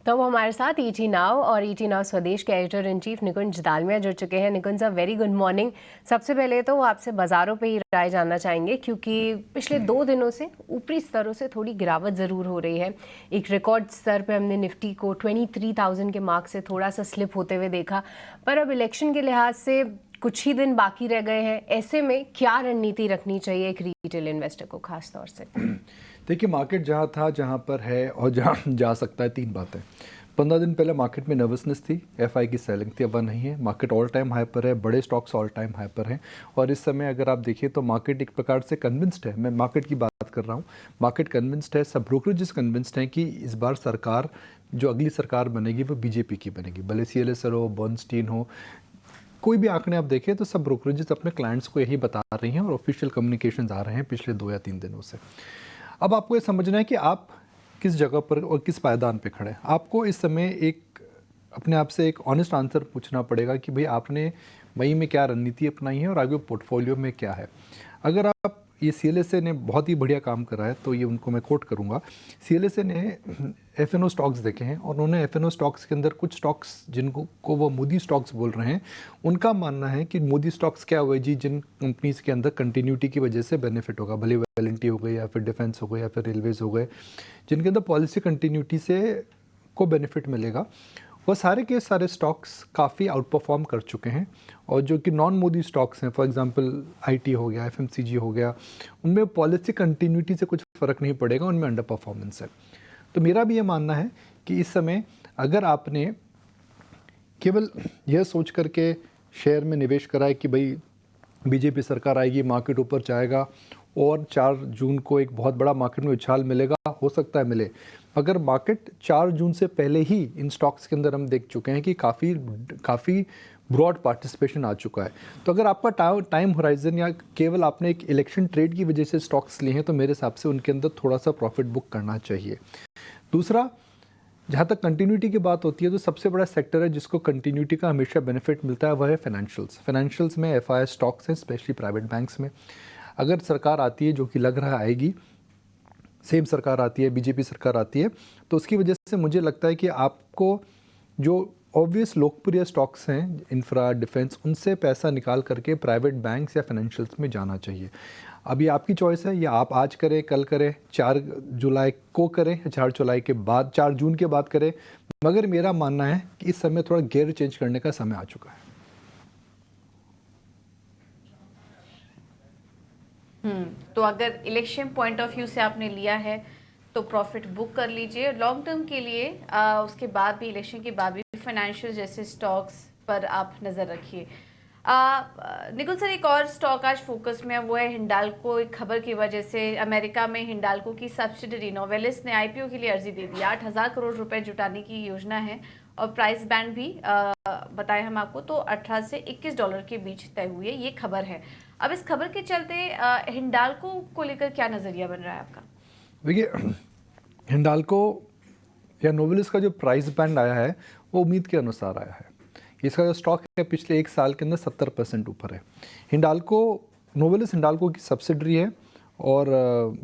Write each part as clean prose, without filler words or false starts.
तो वो हमारे साथ ईटी नाउ और ईटी नाउ स्वदेश के एडिटर इन चीफ निकुंज दालमिया जुड़ चुके हैं। निकुंज साहब, वेरी गुड मॉर्निंग। सबसे पहले तो आपसे बाजारों पे ही राय जानना चाहेंगे, क्योंकि पिछले 2 दिनों से ऊपरी स्तरों से थोड़ी गिरावट ज़रूर हो रही है। एक रिकॉर्ड स्तर पे हमने निफ्टी को 23,000 के मार्क से थोड़ा सा स्लिप होते हुए देखा, पर अब इलेक्शन के लिहाज से कुछ ही दिन बाकी रह गए हैं। ऐसे में क्या रणनीति रखनी चाहिए एक रिटेल इन्वेस्टर को खास तौर से? देखिए, मार्केट जहाँ था, जहाँ पर है और जहाँ जा सकता है, 3 बातें। 15 दिन पहले मार्केट में नर्वसनेस थी, एफआई की सेलिंग थी, अब नहीं है। मार्केट ऑल टाइम हाई पर है, बड़े स्टॉक्स ऑल टाइम हाई पर हैं और इस समय अगर आप देखिए तो मार्केट एक प्रकार से कन्विंस्ड है। मैं मार्केट की बात कर रहा हूँ, मार्केट कन्विंस्ड है, सब ब्रोकरेजेस कन्विंस्ड हैं कि इस बार सरकार, जो अगली सरकार बनेगी वो बीजेपी की बनेगी। भले CLSR हो, बर्नस्टीन हो, कोई भी आंकड़े आप देखें तो सब ब्रोकरेजेस अपने क्लाइंट्स को यही बता रही हैं और ऑफिशियल कम्युनिकेशंस आ रहे हैं पिछले 2 या 3 दिनों से। अब आपको ये समझना है कि आप किस जगह पर और किस पायदान पे खड़े हैं। आपको इस समय एक अपने आप से एक ऑनेस्ट आंसर पूछना पड़ेगा कि भाई आपने मई में क्या रणनीति अपनाई है और आगे पोर्टफोलियो में क्या है। अगर आप, ये CLSA ने बहुत ही बढ़िया काम करा है, तो ये उनको मैं कोट करूँगा। CLSA ने FNO स्टॉक्स देखे हैं और उन्होंने FNO स्टॉक्स के अंदर कुछ स्टॉक्स जिनको को वो मोदी स्टॉक्स बोल रहे हैं, उनका मानना है कि मोदी स्टॉक्स क्या हुए जी, जिन कंपनीज के अंदर कंटिन्यूटी की वजह से बेनिफिट होगा, भले L&T हो गई या फिर डिफेंस हो गई या फिर रेलवेज हो गए, जिनके अंदर पॉलिसी कंटिन्यूटी से को बेनिफिट मिलेगा, वो सारे के सारे स्टॉक्स काफ़ी आउट परफॉर्म कर चुके हैं। और जो कि नॉन मोदी स्टॉक्स हैं, फॉर एग्जांपल IT हो गया, FMCG हो गया, उनमें पॉलिसी कंटिन्यूटी से कुछ फ़र्क नहीं पड़ेगा, उनमें अंडर परफॉर्मेंस है। तो मेरा भी ये मानना है कि इस समय अगर आपने केवल यह सोच करके शेयर में निवेश करा है कि भाई बीजेपी सरकार आएगी, मार्केट ऊपर जाएगा और 4 जून को एक बहुत बड़ा मार्केट में उछाल मिलेगा, हो सकता है मिले, अगर मार्केट 4 जून से पहले ही इन स्टॉक्स के अंदर हम देख चुके हैं कि काफ़ी ब्रॉड पार्टिसिपेशन आ चुका है, तो अगर आपका टाइम होराइजन या केवल आपने एक इलेक्शन ट्रेड की वजह से स्टॉक्स लिए हैं, तो मेरे हिसाब से उनके अंदर थोड़ा सा प्रॉफिट बुक करना चाहिए। दूसरा, जहाँ तक कंटिन्यूटी की बात होती है, तो सबसे बड़ा सेक्टर है जिसको कंटिन्यूटी का हमेशा बेनिफिट मिलता है, वह है फाइनेंशियल्स में FII स्टॉक्स हैं, स्पेशली प्राइवेट बैंक्स में। अगर सरकार आती है, जो कि लग रहा है आएगी, सेम सरकार आती है, बीजेपी सरकार आती है, तो उसकी वजह से मुझे लगता है कि आपको जो ऑब्वियस लोकप्रिय स्टॉक्स हैं, इंफ्रा, डिफेंस, उनसे पैसा निकाल करके प्राइवेट बैंक्स या फाइनेंशियल्स में जाना चाहिए। अब ये आपकी चॉइस है, या आप आज करें, कल करें, 4 जुलाई को करें या 4 जुलाई के बाद, 4 जून के बाद करें, मगर मेरा मानना है कि इस समय थोड़ा गियर चेंज करने का समय आ चुका है। तो अगर इलेक्शन पॉइंट ऑफ व्यू से आपने लिया है तो प्रॉफिट बुक कर लीजिए लॉन्ग टर्म के लिए। उसके बाद भी, इलेक्शन के बाद भी फाइनेंशियल जैसे स्टॉक्स पर आप नज़र रखिए। निकुल सर, एक और स्टॉक आज फोकस में है, वो है हिंडाल्को। एक खबर की वजह से अमेरिका में हिंडाल्को की सब्सिडरी नोवेलिस ने IPO के लिए अर्जी दे दी। 8,000 करोड़ रुपए जुटाने की योजना है और प्राइस बैंड भी बताए हम आपको, तो $18 से $21 के बीच तय हुई है, ये खबर है। अब इस खबर के चलते हिंडाल्को को लेकर क्या नज़रिया बन रहा है आपका? देखिए, हिंडाल्को या नोवेलिस का जो प्राइस बैंड आया है वो उम्मीद के अनुसार आया है। इसका जो स्टॉक है पिछले 1 साल के अंदर 70% ऊपर है। नोवेलिस हिंडाल्को की सब्सिडरी है और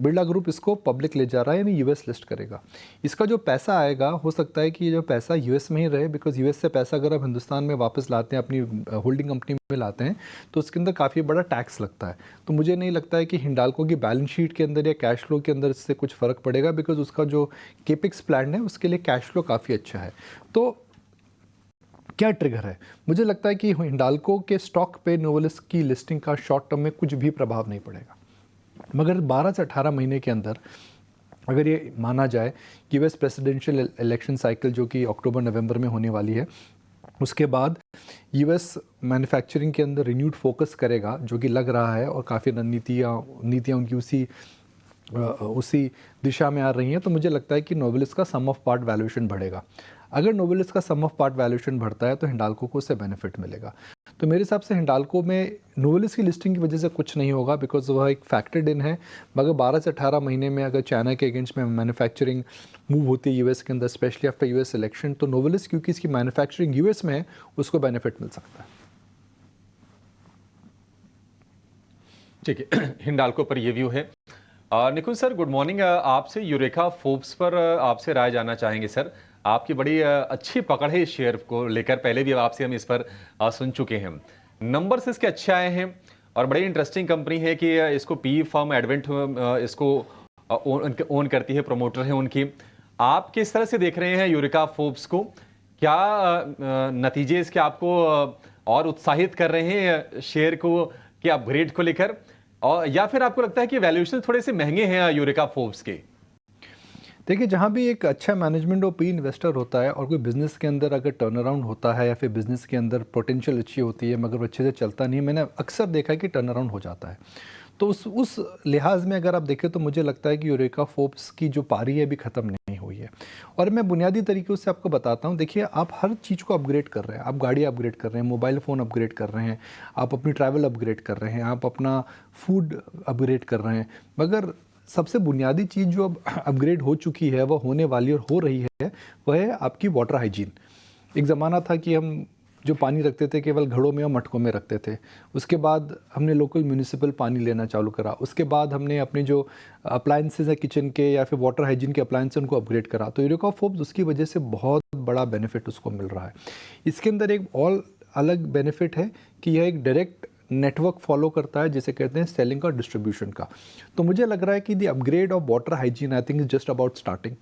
बिरला ग्रुप इसको पब्लिक ले जा रहा है, यानी US लिस्ट करेगा। इसका जो पैसा आएगा, हो सकता है कि ये जो पैसा US में ही रहे, बिकॉज US से पैसा अगर आप हिंदुस्तान में वापस लाते हैं, अपनी होल्डिंग कंपनी में लाते हैं, तो उसके अंदर काफ़ी बड़ा टैक्स लगता है। तो मुझे नहीं लगता है कि हिंडाल्को की बैलेंस शीट के अंदर या कैश फ्लो के अंदर इससे कुछ फ़र्क पड़ेगा, बिकॉज उसका जो केपिक्स प्लान है उसके लिए कैश फ्लो काफ़ी अच्छा है। तो क्या ट्रिगर है? मुझे लगता है कि हिंडाल्को के स्टॉक पे नोवेलिस की लिस्टिंग का शॉर्ट टर्म में कुछ भी प्रभाव नहीं पड़ेगा, मगर 12 से 18 महीने के अंदर अगर ये माना जाए कि US प्रेसिडेंशियल इलेक्शन साइकिल जो कि अक्टूबर-नवंबर में होने वाली है, उसके बाद US मैन्युफैक्चरिंग के अंदर रिन्यूड फोकस करेगा, जो कि लग रहा है, और काफ़ी नीतियाँ उनकी उसी दिशा में आ रही हैं, तो मुझे लगता है कि नोवेलिस का सम ऑफ पार्ट वैल्यूएशन बढ़ेगा। अगर नोवेलिस का सम ऑफ पार्ट वैल्यूएशन बढ़ता है तो हिंडाल्को को उससे बेनिफिट मिलेगा। तो मेरे हिसाब से हिंडाल्को में नोवेलिस की लिस्टिंग की वजह से कुछ नहीं होगा, बिकॉज वह एक फैक्टर्ड इन है। मगर 12 से 18 महीने में अगर चाइना के अगेंस्ट में मैन्युफैक्चरिंग मूव होती है US के अंदर, स्पेशली आफ्टर US इलेक्शन, तो नोवेलिस, क्योंकि इसकी मैन्युफैक्चरिंग US में है, उसको बेनिफिट मिल सकता है। ठीक है, हिंडाल्को पर ये व्यू है। Nikul sir, good morning. आपसे यूरेका फोर्ब्स पर आपसे राय जानना चाहेंगे सर। आपकी बड़ी अच्छी पकड़ है इस शेयर को लेकर, पहले भी आपसे हम इस पर सुन चुके हैं। नंबर्स इसके अच्छे आए हैं और बड़ी इंटरेस्टिंग कंपनी है कि इसको पी फर्म एडवेंट इसको ओन करती है, प्रमोटर है उनकी। आप किस तरह से देख रहे हैं यूरेका फोर्ब्स को? क्या नतीजे इसके आपको और उत्साहित कर रहे हैं शेयर को कि अपग्रेड को लेकर, और या फिर आपको लगता है कि वैल्यूएशन थोड़े से महंगे हैं यूरेका फोर्ब्स के? देखिए, जहाँ भी एक अच्छा मैनेजमेंट और पी इन्वेस्टर होता है और कोई बिज़नेस के अंदर अगर टर्न अराउंड होता है या फिर बिज़नेस के अंदर पोटेंशियल अच्छी होती है मगर अच्छे से चलता नहीं है, मैंने अक्सर देखा है कि टर्न अराउंड हो जाता है। तो उस लिहाज में अगर आप देखें तो मुझे लगता है कि यूरेका फोर्ब्स की जो पारी है अभी ख़त्म नहीं हुई है। और मैं बुनियादी तरीक़ों से आपको बताता हूँ। देखिए, आप हर चीज़ को अपग्रेड कर रहे हैं, आप गाड़ी अपग्रेड कर रहे हैं, मोबाइल फ़ोन अपग्रेड कर रहे हैं, आप अपनी ट्रैवल अपग्रेड कर रहे हैं, आप अपना फूड अपग्रेड कर रहे हैं, मगर सबसे बुनियादी चीज़ जो अब अपग्रेड हो चुकी है, वह होने वाली और हो रही है, वह है आपकी वाटर हाइजीन। एक ज़माना था कि हम जो पानी रखते थे केवल घड़ों में और मटकों में रखते थे। उसके बाद हमने लोकल म्यूनिसिपल पानी लेना चालू करा। उसके बाद हमने अपने जो अप्लायंसेस हैं किचन के या फिर वाटर हाइजीन के अप्लायंस उनको अपग्रेड करा। तो यूरेका फोर्ब्स उसकी वजह से बहुत बड़ा बेनिफिट उसको मिल रहा है। इसके अंदर एक और अलग बेनिफिट है कि यह एक डायरेक्ट नेटवर्क फॉलो करता है जिसे कहते हैं सेलिंग और डिस्ट्रीब्यूशन का। तो मुझे लग रहा है कि the upgrade of water hygiene I think is just about starting,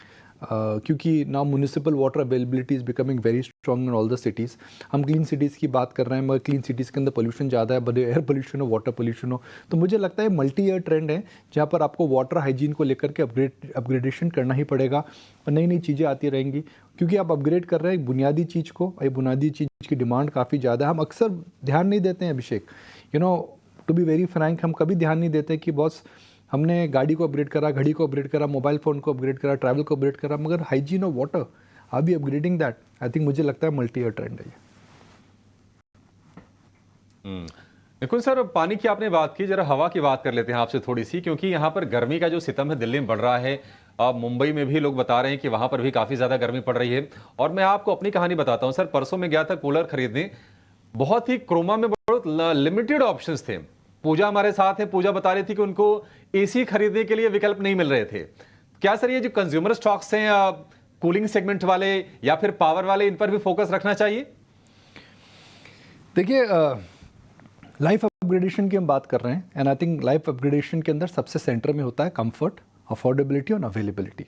क्योंकि now municipal water availability is becoming very strong in all the cities. हम क्लीन सिटीज़ की बात कर रहे हैं मगर क्लीन सिटीज़ के अंदर पोल्यूशन ज़्यादा है, बड़े एयर पोल्यूशन हो, वाटर पोल्यूशन हो। तो मुझे लगता है मल्टी ईयर ट्रेंड है जहाँ पर आपको वाटर हाइजीन को लेकर के अपग्रेडेशन करना ही पड़ेगा और नई नई चीज़ें आती रहेंगी, क्योंकि आप अपग्रेड कर रहे हैं एक बुनियादी चीज़ को। ये बुनियादी चीज़ की डिमांड काफ़ी ज़्यादा है। हम अक्सर ध्यान नहीं देते हैं अभिषेक, टू बी वेरी फ्रैंक, हम कभी ध्यान नहीं देते कि बॉस हमने गाड़ी को अपग्रेड करा, घड़ी को अपग्रेड करा, मोबाइल फ़ोन को अपग्रेड करा, ट्रैवल को अपग्रेड करा, मगर हाइजीन और water are be upgrading that. I think मुझे लगता है मल्टी ईयर ट्रेंड है ये। निकुंज सर, पानी की आपने बात की, जरा हवा की बात कर लेते हैं आपसे थोड़ी सी, क्योंकि यहाँ पर गर्मी का जो सितम है दिल्ली में बढ़ रहा है। अब मुंबई में भी लोग बता रहे हैं कि वहां पर भी काफ़ी ज़्यादा गर्मी पड़ रही है। और मैं आपको अपनी कहानी बताता हूँ सर, परसों में गया था कूलर खरीदने, बहुत ही क्रोमा में बहुत लिमिटेड ऑप्शंस थे। पूजा हमारे साथ है, पूजा बता रही थी कि उनको एसी खरीदने के लिए विकल्प नहीं मिल रहे थे। क्या सर ये जो कंज्यूमर स्टॉक्स हैं कूलिंग सेगमेंट वाले या फिर पावर वाले, इन पर भी फोकस रखना चाहिए? देखिए, लाइफ अपग्रेडेशन की हम बात कर रहे हैं and I think life upgradation के अंदर सबसे सेंटर में होता है कंफर्ट, अफोर्डेबिलिटी और अवेलेबिलिटी।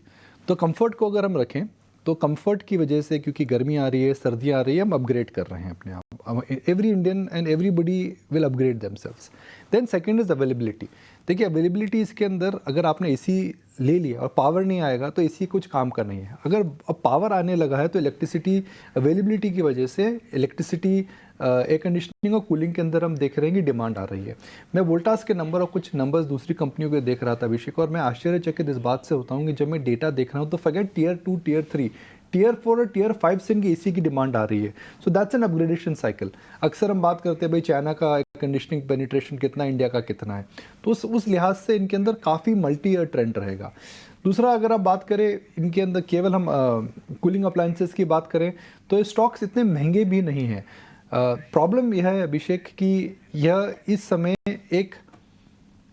तो कंफर्ट को अगर हम रखें तो कंफर्ट की वजह से, क्योंकि गर्मी आ रही है, सर्दियाँ आ रही है, हम अपग्रेड कर रहे हैं अपने आप। Every Indian and everybody will upgrade themselves. Then second is availability. देखिए, अवेलेबिलिटी इसके अंदर अगर आपने एसी ले लिया और पावर नहीं आएगा तो एसी कुछ काम का नहीं है। अगर अब पावर आने लगा है तो इलेक्ट्रिसिटी अवेलेबिलिटी की वजह से इलेक्ट्रिसिटी एयर कंडीशनिंग और कूलिंग के अंदर हम देख रहे हैं कि डिमांड आ रही है। मैं वोल्टास के नंबर और कुछ नंबर्स दूसरी कंपनियों के देख रहा था अभिषेक, और मैं आश्चर्यचकित इस बात से होता हूँ कि जब मैं डेटा देख रहा हूँ तो फॉरगेट टियर 2, टियर 3, टियर 4 और टियर 5 से इनकी एसी की डिमांड आ रही है। So that's an upgradation cycle. अक्सर हम बात करते हैं भाई चाइना का एयर कंडीशनिंग पेनिट्रेशन कितना, इंडिया का कितना है, तो उस लिहाज से इनके अंदर काफ़ी मल्टी ईयर ट्रेंड रहेगा। दूसरा, अगर आप बात करें इनके अंदर केवल हम कूलिंग अप्लायंसेस की बात करें तो ये स्टॉक्स इतने महंगे भी नहीं हैं। प्रॉब्लम यह है अभिषेक कि यह इस समय एक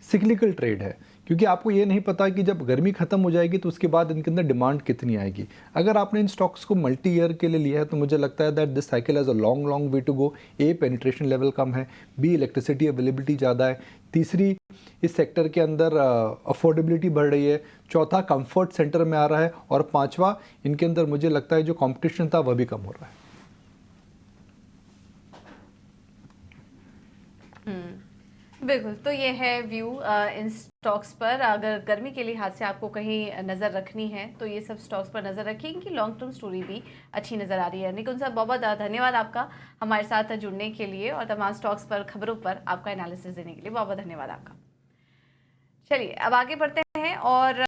सिक्लिकल ट्रेड है, क्योंकि आपको ये नहीं पता कि जब गर्मी खत्म हो जाएगी तो उसके बाद इनके अंदर डिमांड कितनी आएगी। अगर आपने इन स्टॉक्स को मल्टी ईयर के लिए लिया है तो मुझे लगता है that this cycle has a long way to go. A, penetration level कम है, बी, इलेक्ट्रिसिटी अवेलेबिलिटी ज़्यादा है, तीसरी, इस सेक्टर के अंदर अफोर्डेबिलिटी बढ़ रही है, चौथा, कंफर्ट सेंटर में आ रहा है, और पांचवा, इनके अंदर मुझे लगता है जो कंपटीशन था वह भी कम हो रहा है। बिल्कुल, तो ये है व्यू इन स्टॉक्स पर। अगर गर्मी के लिहाज से आपको कहीं नज़र रखनी है तो ये सब स्टॉक्स पर नज़र रखिए, इनकी लॉन्ग टर्म स्टोरी भी अच्छी नज़र आ रही है। निकुंज साहब, बहुत बहुत धन्यवाद आपका हमारे साथ जुड़ने के लिए और तमाम स्टॉक्स पर, खबरों पर आपका एनालिसिस देने के लिए। बहुत बहुत धन्यवाद आपका। चलिए अब आगे बढ़ते हैं और